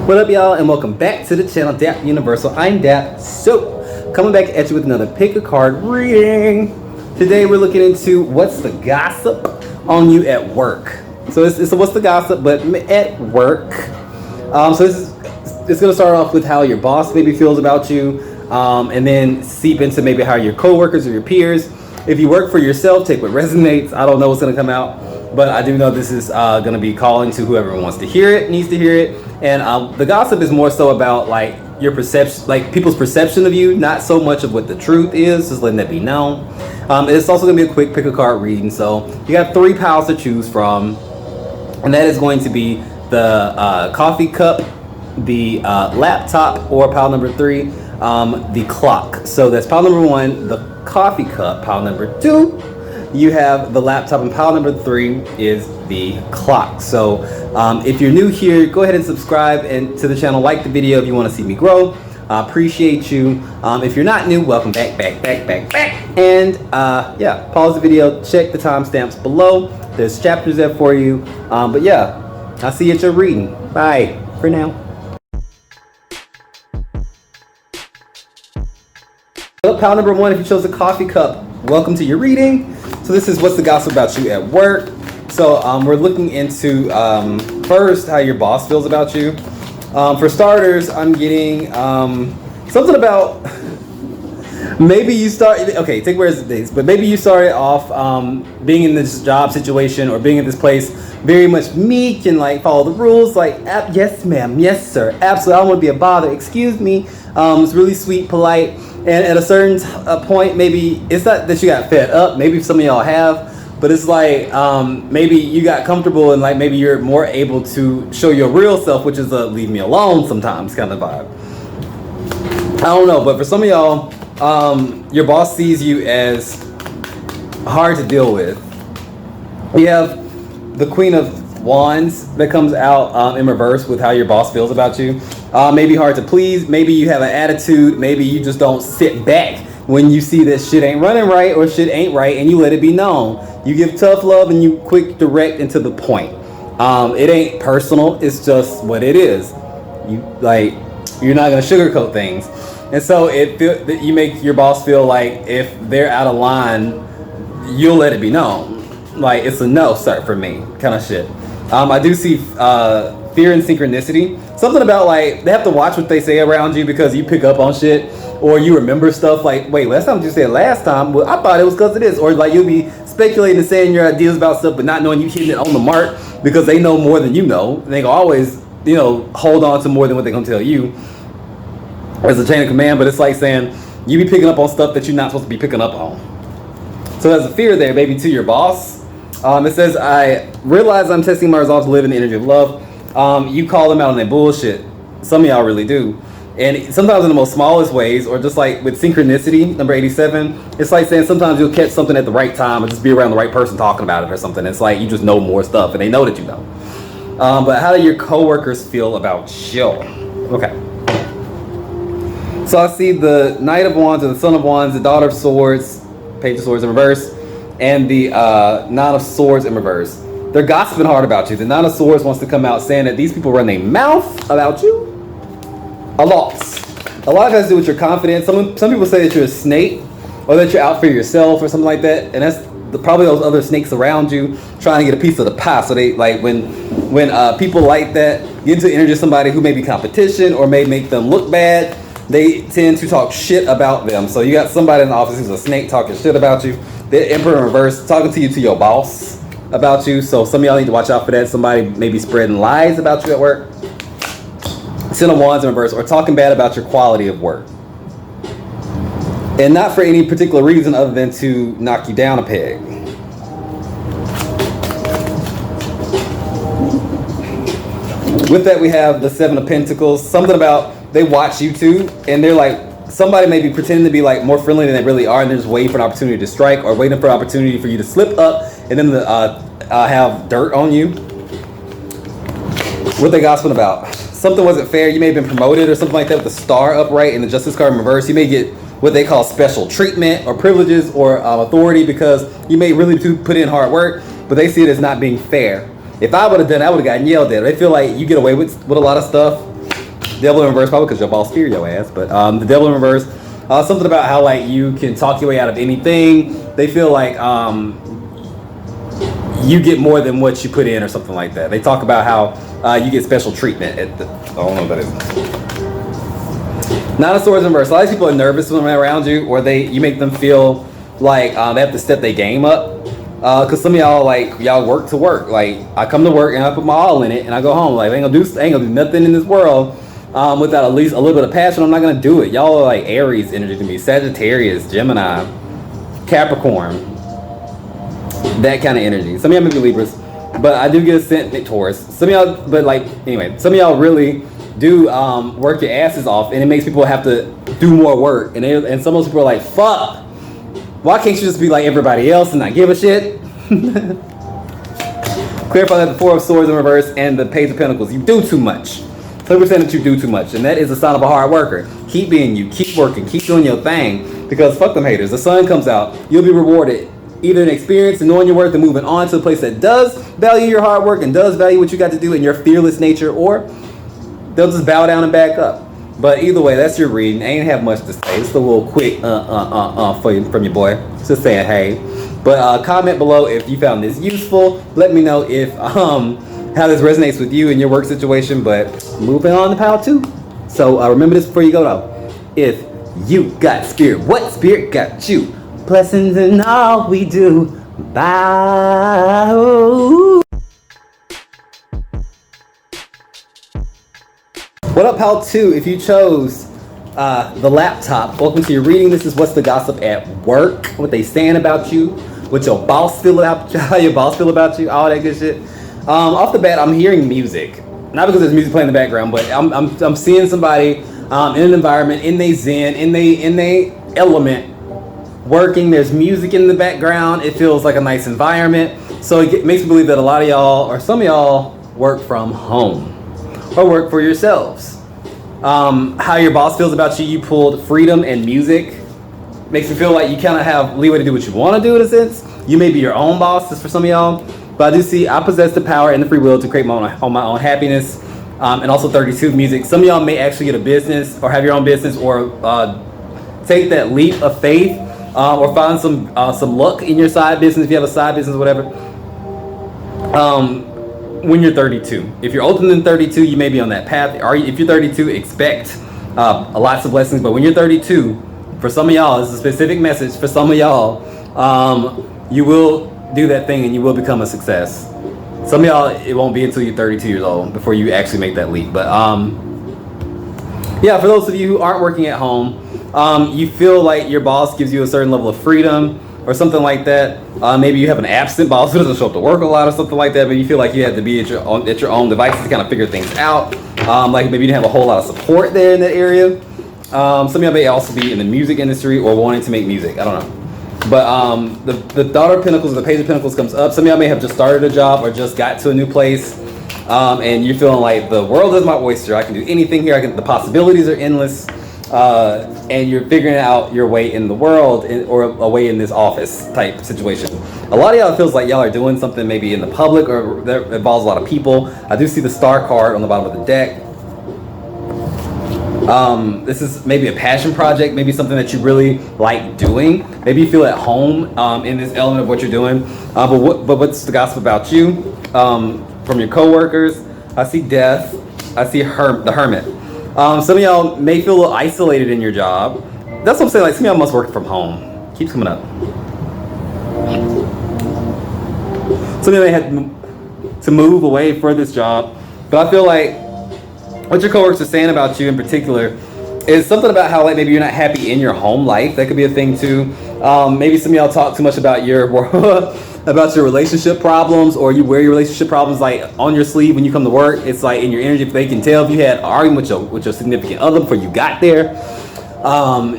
What up, y'all, and welcome back to the channel, Dap Universal. I'm Dap. So, coming back at you with another pick a card reading. Today we're looking into what's the gossip on you at work. So it's what's the gossip, but at work. So it's gonna start off with how your boss maybe feels about you, and then seep into maybe how your coworkers or your peers. If you work for yourself, take what resonates. I don't know what's gonna come out, but I do know this is gonna be calling to whoever wants to hear it, needs to hear it. And the gossip is more so about like your perception, like people's perception of you, not so much of what the truth is, just letting that be known. It's also gonna be a quick pick a card reading. So you got 3 piles to choose from, and that is going to be the coffee cup, the laptop, or pile number 3, the clock. So that's pile number 1, the coffee cup. Pile number 2, you have the laptop, and pile number 3 is the clock. So if you're new here, go ahead and subscribe and to the channel, like the video if you want to see me grow. I appreciate you. If you're not new, welcome back. And yeah, pause the video, check the timestamps below. There's chapters there for you. But yeah, I'll see you at your reading. Bye for now. So pile number 1, if you chose the coffee cup, welcome to your reading. So this is what's the gossip about you at work. So we're looking into first how your boss feels about you. For starters, I'm getting something about maybe you start, okay, take where it is, but maybe you started off being in this job situation or being in this place very much meek and like follow the rules, like yes ma'am, yes sir, absolutely, I don't want to be a bother, excuse me. It's really sweet, polite, and at a certain point, maybe it's not that you got fed up, maybe some of y'all have, but it's like maybe you got comfortable and like maybe you're more able to show your real self, which is a leave me alone sometimes kind of vibe. I don't know, but for some of y'all, your boss sees you as hard to deal with. You have the Queen of Wands that comes out in reverse with how your boss feels about you. Maybe hard to please, maybe you have an attitude, maybe you just don't sit back when you see that shit ain't running right or shit ain't right and you let it be known. You give tough love and you quick, direct, and to the point. It ain't personal, it's just what it is. You're not gonna sugarcoat things. And so you make your boss feel like if they're out of line, you'll let it be known. Like it's a no, sir, for me, kind of shit. I do see fear and synchronicity. Something about like they have to watch what they say around you because you pick up on shit or you remember stuff like, wait, last time you said last time, well, I thought it was because of this. Or like you'll be speculating and saying your ideas about stuff but not knowing you hitting it on the mark because they know more than you know. They can always, hold on to more than what they're gonna tell you. As a chain of command, but it's like saying you be picking up on stuff that you're not supposed to be picking up on. So there's a fear there, baby, to your boss. It says, I realize I'm testing my resolve to live in the energy of love. You call them out on their bullshit. Some of y'all really do. And sometimes in the most smallest ways, or just like with synchronicity, number 87, it's like saying sometimes you'll catch something at the right time or just be around the right person talking about it or something. It's like you just know more stuff and they know that you know. But how do your coworkers feel about you? Okay. So I see the Knight of Wands or the Son of Wands, the Daughter of Swords, Page of Swords in reverse, and the Nine of Swords in reverse. They're gossiping hard about you. The Nine of Swords wants to come out saying that these people run their mouth about you a lot. A lot has to do with your confidence. Some people say that you're a snake or that you're out for yourself or something like that. And that's probably those other snakes around you trying to get a piece of the pie. So they like when people like that get into the energy of somebody who may be competition or may make them look bad, they tend to talk shit about them. So you got somebody in the office who's a snake talking shit about you. The Emperor in reverse talking to you to your boss about you. So some of y'all need to watch out for that. Somebody may be spreading lies about you at work. Ten of Wands in reverse, or talking bad about your quality of work. And not for any particular reason other than to knock you down a peg. With that, we have the Seven of Pentacles. Something about they watch you too, and they're like, somebody may be pretending to be like more friendly than they really are, and they're just waiting for an opportunity to strike or waiting for an opportunity for you to slip up and then have dirt on you. What they gossiping about? Something wasn't fair. You may have been promoted or something like that with the Star upright and the Justice card in reverse. You may get what they call special treatment or privileges or authority because you may really put in hard work, but they see it as not being fair. If I would have done it, I would have gotten yelled at. They feel like you get away with a lot of stuff Devil in reverse, probably because your boss fear your ass. But the devil in reverse, something about how like you can talk your way out of anything. They feel like you get more than what you put in, or something like that. They talk about how you get special treatment. I don't know what that is. Nine of Swords in reverse. A lot of people are nervous when they're around you, or you make them feel like they have to step their game up. Cause some of y'all y'all work to work. Like I come to work and I put my all in it, and I go home. Like I ain't gonna do nothing in this world without at least a little bit of passion. I'm not gonna do it. Y'all are like Aries energy to me, Sagittarius, Gemini, Capricorn, that kind of energy. Some of y'all may be Libras, but I do get a scent Taurus. Some of y'all, but like anyway, some of y'all really do work your asses off, and it makes people have to do more work. And some of those people are like, fuck. Why can't you just be like everybody else and not give a shit? Clarify that the Four of Swords in reverse and the Page of Pentacles. You do too much. 30% that you do too much, and that is a sign of a hard worker. Keep being you, keep working, keep doing your thing, because fuck them haters. The sun comes out, you'll be rewarded. Either in experience and knowing your worth and moving on to a place that does value your hard work and does value what you got to do in your fearless nature, or they'll just bow down and back up. But either way, that's your reading. I ain't have much to say. It's a little quick for you, from your boy. Just saying hey. But comment below if you found this useful. Let me know if how this resonates with you in your work situation. But moving on to pile 2. So remember this before you go though. If you got spirit, what spirit got you? Blessings in all we do. Bye. What up, pal 2? If you chose the laptop, welcome to your reading. This is what's the gossip at work, what they saying about you, what your boss feel about you, how your boss feel about you, all that good shit. Off the bat, I'm hearing music, not because there's music playing in the background, but I'm seeing somebody in an environment, in they zen, in they element, working. There's music in the background. It feels like a nice environment. So it makes me believe that a lot of y'all, or some of y'all, work from home or work for yourselves. How your boss feels about you, you pulled freedom and music. Makes me feel like you kind of have leeway to do what you want to do in a sense. You may be your own boss, just for some of y'all. But I do see I possess the power and the free will to create my own happiness. And also 32 music. Some of y'all may actually get a business or have your own business, or take that leap of faith, or find some luck in your side business if you have a side business or whatever. When you're 32. If you're older than 32, you may be on that path. If you're 32, expect lots of blessings. But when you're 32, for some of y'all, it's a specific message. For some of y'all, you will do that thing and you will become a success. Some of y'all, it won't be until you're 32 years old before you actually make that leap. But yeah, for those of you who aren't working at home, you feel like your boss gives you a certain level of freedom or something like that. Maybe you have an absent boss who doesn't show up to work a lot or something like that, but you feel like you have to be at your own devices to kind of figure things out. Like maybe you didn't have a whole lot of support there in that area. Some of y'all may also be in the music industry or wanting to make music. I don't know. But the Daughter of Pentacles or the Page of Pentacles comes up. Some of y'all may have just started a job or just got to a new place. And you're feeling like the world is my oyster. I can do anything here. The possibilities are endless. And you're figuring out your way in the world, or a way in this office type situation. A lot of y'all feels like y'all are doing something maybe in the public or that involves a lot of people. I do see the Star card on the bottom of the deck. This is maybe a passion project, maybe something that you really like doing. Maybe you feel at home in this element of what you're doing. But what's the gossip about you? From your coworkers, I see death. I see the Hermit. Some of y'all may feel a little isolated in your job. That's what I'm saying. Like some of y'all must work from home. Keeps coming up. Some of y'all may have to move away for this job, but I feel like what your coworkers are saying about you in particular is something about how like maybe you're not happy in your home life. That could be a thing too. Maybe some of y'all talk too much about your about your relationship problems, or you wear your relationship problems like on your sleeve when you come to work. It's like in your energy. If they can tell if you had an argument with your significant other before you got there.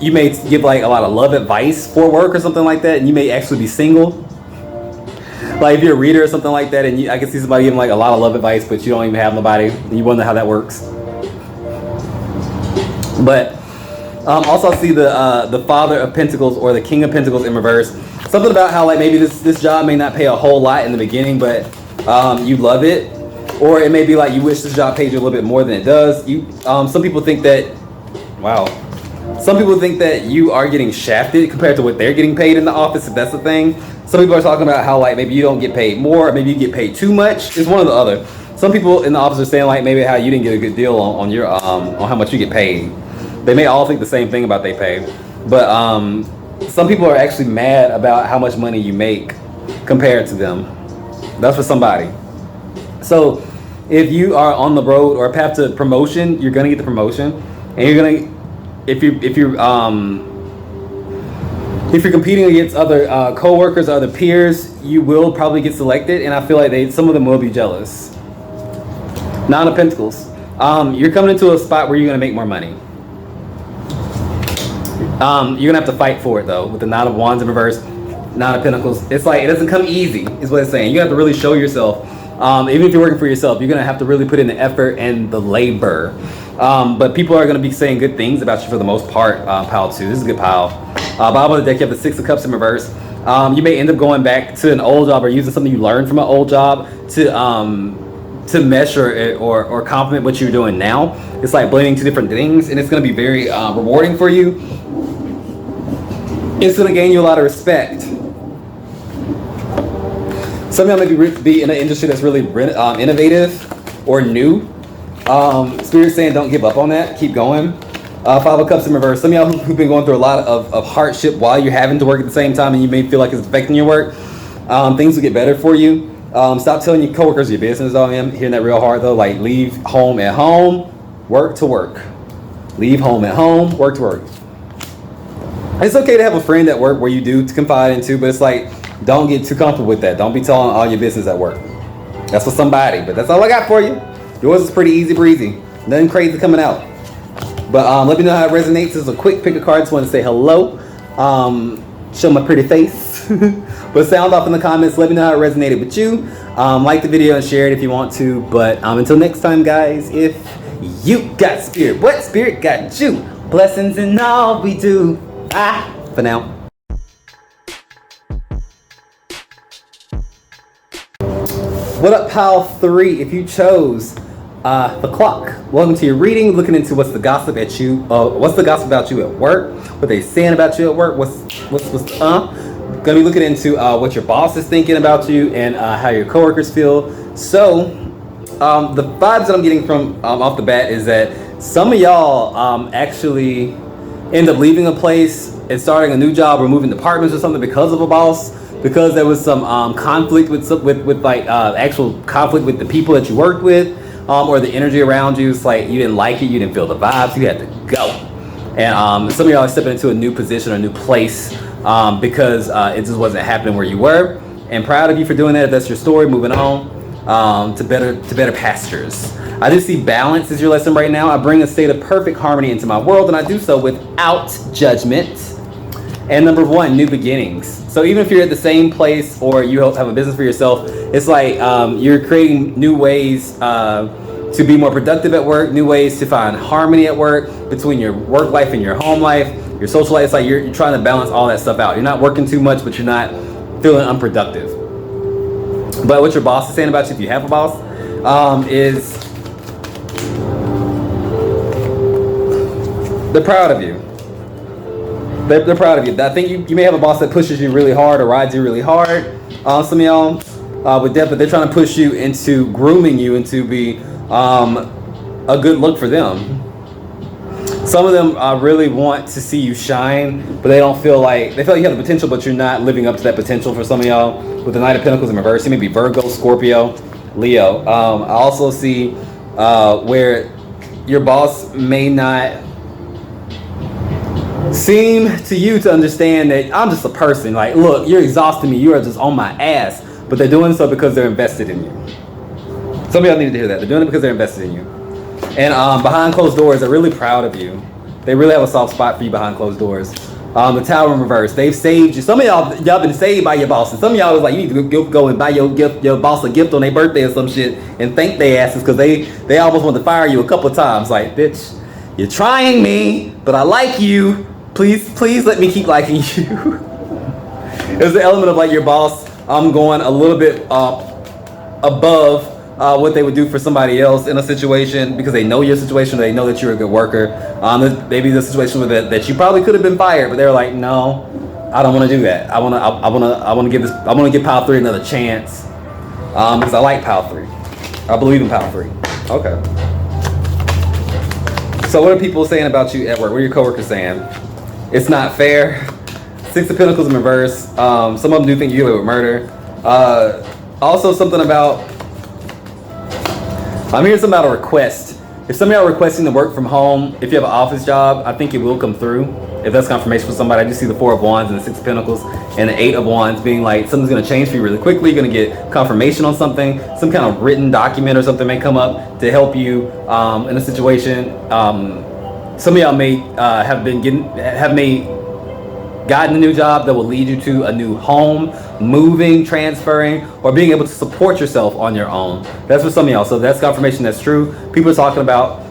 You may give like a lot of love advice for work or something like that, and you may actually be single. Like if you're a reader or something like that, and I can see somebody giving like a lot of love advice, but you don't even have nobody, and you wonder how that works. But also I see the Father of Pentacles or the King of Pentacles in reverse. Something about how like maybe this job may not pay a whole lot in the beginning, but you love it. Or it may be like you wish this job paid you a little bit more than it does. Some people think that, wow. Some people think that you are getting shafted compared to what they're getting paid in the office, if that's the thing. Some people are talking about how like maybe you don't get paid more, or maybe you get paid too much. It's one or the other. Some people in the office are saying like maybe how you didn't get a good deal on your on how much you get paid. They may all think the same thing about they pay, but some people are actually mad about how much money you make compared to them. That's for somebody. So if you are on the road or path to promotion, you're gonna get the promotion, and you're gonna if you're competing against other co-workers, other peers, you will probably get selected, and I feel like some of them will be jealous. Nine of Pentacles. You're coming into a spot where you're gonna make more money. You're gonna have to fight for it though, with the Nine of Wands in reverse, Nine of Pentacles. It's like it doesn't come easy, is what it's saying. You have to really show yourself. Even if you're working for yourself, you're gonna have to really put in the effort and the labor. But people are gonna be saying good things about you for the most part. Pile 2. This is a good pile. Bottom of the deck, you have the Six of Cups in reverse. You may end up going back to an old job or using something you learned from an old job to measure it or complement what you're doing now. It's like blending two different things, and it's gonna be very rewarding for you. It's gonna gain you a lot of respect. Some of y'all may be in an industry that's really innovative or new. Spirit's saying don't give up on that. Keep going. Five of Cups in reverse. Some of y'all who've been going through a lot of hardship while you're having to work at the same time, and you may feel like it's affecting your work, things will get better for you. Stop telling your coworkers your business. I'm hearing that real hard though. Like leave home at home, work to work. Leave home at home, work to work. It's okay to have a friend at work where you do to confide into, but it's like, don't get too comfortable with that. Don't be telling all your business at work. That's for somebody, but that's all I got for you. Yours is pretty easy breezy. Nothing crazy coming out. But let me know how it resonates. This is a quick pick a card. Just want to say hello. Show my pretty face. But sound off in the comments. Let me know how it resonated with you. Like the video and share it if you want to. But until next time, guys, if you got spirit, what spirit got you? Blessings in all we do. For now. What up, pile 3? If you chose the clock, welcome to your reading. Looking into what's the gossip at you. What's the gossip about you at work? What they saying about you at work? Gonna be looking into what your boss is thinking about you and how your coworkers feel. So the vibes that I'm getting from off the bat is that some of y'all actually end up leaving a place and starting a new job or moving departments or something because of a boss, because there was some conflict with like actual conflict with the people that you worked with, or the energy around you. It's like you didn't like it, you didn't feel the vibes, you had to go. And some of y'all are stepping into a new position or a new place because it just wasn't happening where you were. And proud of you for doing that. If that's your story, moving on to better pastures. I do see balance is your lesson right now. I bring a state of perfect harmony into my world, and I do so without judgment. And number 1, new beginnings. So even if you're at the same place or you have a business for yourself, it's like you're creating new ways to be more productive at work, new ways to find harmony at work between your work life and your home life, your social life. It's like you're trying to balance all that stuff out. You're not working too much, but you're not feeling unproductive. But what your boss is saying about you, if you have a boss, is they're proud of you. They're proud of you. I think you may have a boss that pushes you really hard or rides you really hard. Some of y'all with that, but they're trying to push you into grooming you into be a good look for them. Some of them really want to see you shine, but they feel like you have the potential, but you're not living up to that potential. For some of y'all with the Knight of Pentacles in reverse, you may be Virgo, Scorpio, Leo. I also see where your boss may not seem to you to understand that I'm just a person. Like, look, you're exhausting me. You are just on my ass. But they're doing so because they're invested in you. Some of y'all need to hear that. They're doing it because they're invested in you. And behind closed doors, they're really proud of you. They really have a soft spot for you behind closed doors. The Tower in reverse, they've saved you. Some of y'all been saved by your bosses. Some of y'all was like, you need to go and buy your boss a gift on their birthday or some shit and thank their asses because they almost want to fire you a couple of times. Like, bitch, you're trying me, but I like you. Please let me keep liking you. There's the element of like your boss going a little bit above what they would do for somebody else in a situation because they know your situation, they know that you're a good worker. Maybe the situation that you probably could have been fired, but they're like, no, I don't want to do that. I want to give Pile 3 another chance because I like Pile 3. I believe in Pile 3. Okay. So what are people saying about you at work? What are your coworkers saying? It's not fair. 6 of Pentacles in reverse. Some of them do think you get away with murder. Also something about, I'm hearing something about a request. If some of y'all are requesting to work from home, if you have an office job, I think it will come through. If that's confirmation for somebody, I just see the 4 of Wands and the 6 of Pentacles and the 8 of Wands being like something's going to change for you really quickly. You're going to get confirmation on something. Some kind of written document or something may come up to help you in a situation. Some of y'all may gotten a new job that will lead you to a new home, moving, transferring, or being able to support yourself on your own. That's for some of y'all. So that's confirmation that's true. People are talking about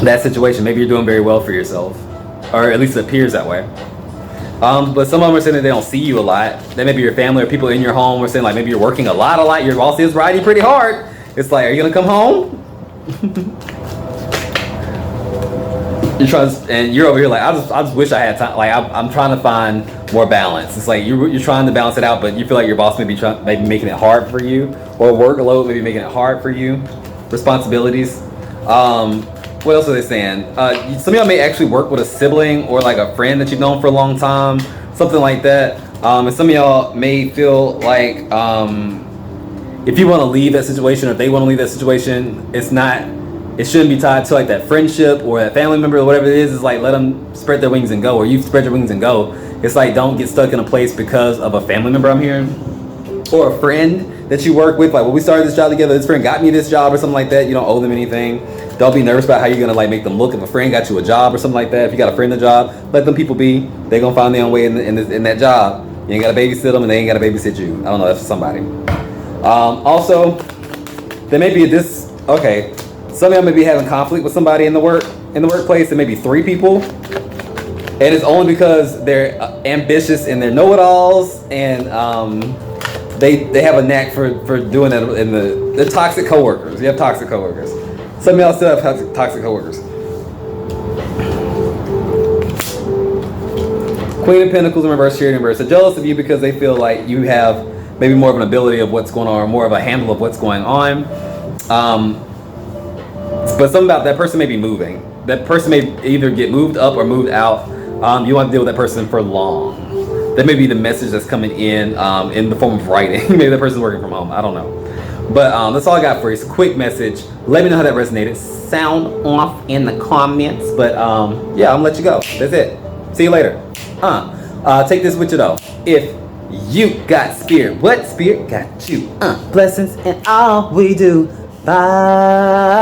that situation. Maybe you're doing very well for yourself, or at least it appears that way. But some of them are saying that they don't see you a lot. That maybe your family or people in your home are saying like maybe you're working a lot. Your boss is riding pretty hard. It's like, are you gonna come home? You're over here like I just wish I had time. Like I'm trying to find more balance. It's like you're trying to balance it out, but you feel like your boss may be making it hard for you, or workload maybe making it hard for you. Responsibilities. What else are they saying? Some of y'all may actually work with a sibling or like a friend that you've known for a long time, something like that. And some of y'all may feel like if you want to leave that situation, or if they want to leave that situation, it shouldn't be tied to like that friendship or that family member or whatever it is. It's like let them spread their wings and go, or you spread your wings and go. It's like don't get stuck in a place because of a family member, I'm hearing, or a friend that you work with. Like, well, we started this job together, this friend got me this job or something like that. You don't owe them anything. Don't be nervous about how you're gonna like make them look if a friend got you a job or something like that. If you got a friend in the job, let them people be. They're gonna find their own way in that job. You ain't gotta babysit them and they ain't gotta babysit you. I don't know, that's for somebody. Also, there may be okay. Some of y'all may be having conflict with somebody in the workplace. There may be 3 people, and it's only because they're ambitious and they're know-it-alls, and they have a knack for doing that. In the toxic coworkers. You have toxic coworkers. Some of y'all still have toxic coworkers. Queen of Pentacles in reverse, Chariot in reverse. They're jealous of you because they feel like you have maybe more of an ability of what's going on, or more of a handle of what's going on. But something about that person may be moving. That person may either get moved up or moved out. You want to deal with that person for long. That may be the message that's coming in the form of writing. Maybe that person's working from home. I don't know. But that's all I got for you. It's a quick message. Let me know how that resonated. Sound off in the comments. But yeah, I'm gonna let you go. That's it. See you later. Take this with you though. If you got spirit, what spirit got you? Blessings in all we do. Bye.